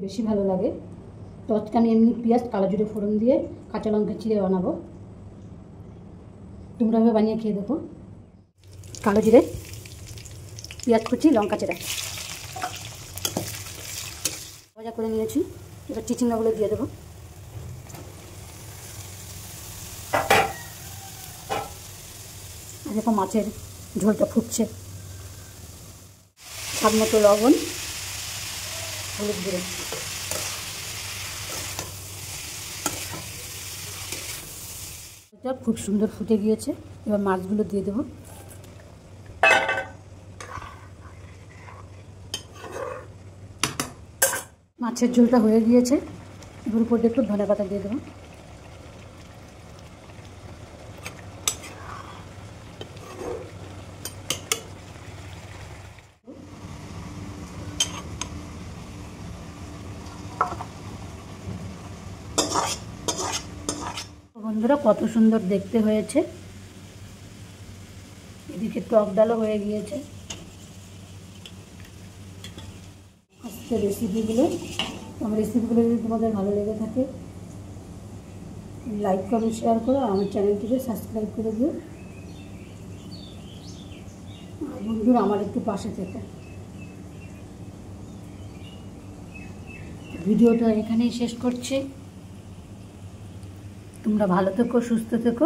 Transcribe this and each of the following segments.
বেশি ভালো লাগে তো আজকে আমি এমনি পেঁয়াজ কালো জিরে ফোড়ন দিয়ে কাঁচা লঙ্কা চিড়ে বানাবো। তোমরা ভাবে বানিয়ে খেয়ে দেখো। কালো জিরে, পেঁয়াজ কুচি, লঙ্কা চিড়া ভাজা করে নিয়েছি। এবার চিচিঙ্গাগুলো দিয়ে দেবো। আর দেখো মাছের ঝোলটা ফুটছে। স্বাদ মতো লবণ, হলুদ গুঁড়ো। এটা খুব সুন্দর ফুটে গিয়েছে। এবার মাছগুলো দিয়ে দেবো। মাছের ঝোলটা হয়ে গিয়েছে। এবার উপর দিয়ে একটু ধনেপাতা দিয়ে দেবো। বন্ধুরা কত সুন্দর দেখতে হয়েছে। এদিকে টক ডালও হয়ে গিয়েছে। আজকে আমার রেসিপিগুলো যদি তোমাদের ভালো লেগে থাকে লাইক কমেন্ট শেয়ার করো। আমার চ্যানেলটিকে সাবস্ক্রাইব করে দিও। আর বন্ধুরা আমার একটু পাশে থেকে। ভিডিওটা এখানেই শেষ করছি। তোমরা ভালো থেকো, সুস্থ থেকো।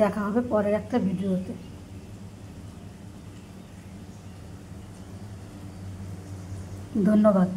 দেখা হবে পরের একটা ভিডিওতে। ধন্যবাদ।